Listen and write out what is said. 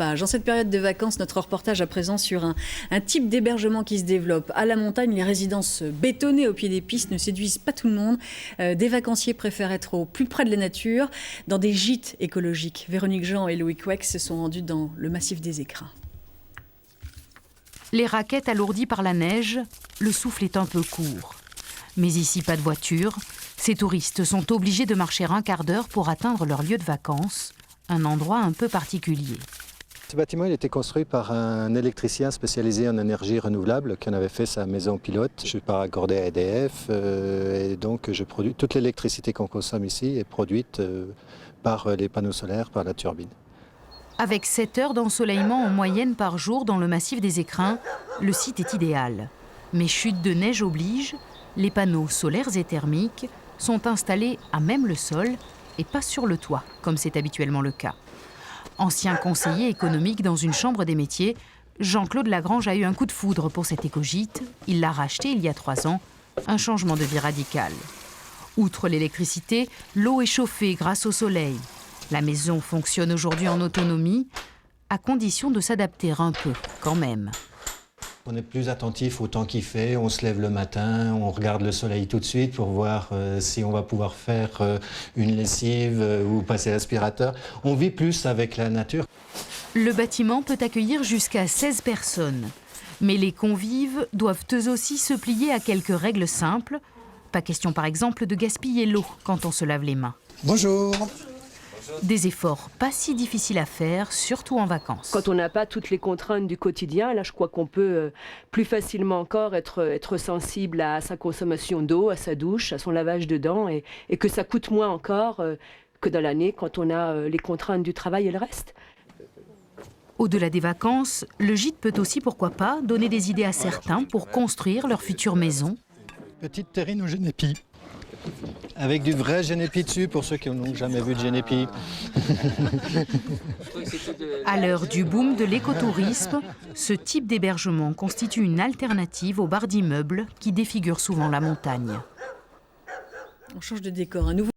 En cette période de vacances, notre reportage à présent sur un type d'hébergement qui se développe. À la montagne, les résidences bétonnées au pied des pistes ne séduisent pas tout le monde. Des vacanciers préfèrent être au plus près de la nature, dans des gîtes écologiques. Véronique Jean et Loïc Wex se sont rendus dans le massif des Écrins. Les raquettes alourdies par la neige, le souffle est un peu court. Mais ici, pas de voiture. Ces touristes sont obligés de marcher un quart d'heure pour atteindre leur lieu de vacances, un endroit un peu particulier. Ce bâtiment il a été construit par un électricien spécialisé en énergie renouvelable qui en avait fait sa maison pilote. Je suis pas raccordé à EDF et donc je produis toute l'électricité qu'on consomme ici est produite par les panneaux solaires, par la turbine. Avec 7 heures d'ensoleillement en moyenne par jour dans le massif des Écrins, le site est idéal. Mais chute de neige oblige, les panneaux solaires et thermiques sont installés à même le sol et pas sur le toit, comme c'est habituellement le cas. Ancien conseiller économique dans une chambre des métiers, Jean-Claude Lagrange a eu un coup de foudre pour cet écogîte. Il l'a racheté il y a 3 ans, un changement de vie radical. Outre l'électricité, l'eau est chauffée grâce au soleil. La maison fonctionne aujourd'hui en autonomie, à condition de s'adapter un peu quand même. On est plus attentif au temps qu'il fait, on se lève le matin, on regarde le soleil tout de suite pour voir si on va pouvoir faire une lessive ou passer l'aspirateur. On vit plus avec la nature. Le bâtiment peut accueillir jusqu'à 16 personnes. Mais les convives doivent eux aussi se plier à quelques règles simples. Pas question par exemple de gaspiller l'eau quand on se lave les mains. Bonjour. Des efforts pas si difficiles à faire, surtout en vacances. Quand on n'a pas toutes les contraintes du quotidien, là je crois qu'on peut plus facilement encore être sensible à sa consommation d'eau, à sa douche, à son lavage de dents et que ça coûte moins encore que dans l'année quand on a les contraintes du travail et le reste. Au-delà des vacances, le gîte peut aussi, pourquoi pas, donner des idées à certains pour construire leur future maison. Petite terrine au génépi. Avec du vrai génépi dessus pour ceux qui n'ont jamais vu de génépi. À l'heure du boom de l'écotourisme, ce type d'hébergement constitue une alternative aux barres d'immeubles qui défigurent souvent la montagne. On change de décor. Un nouveau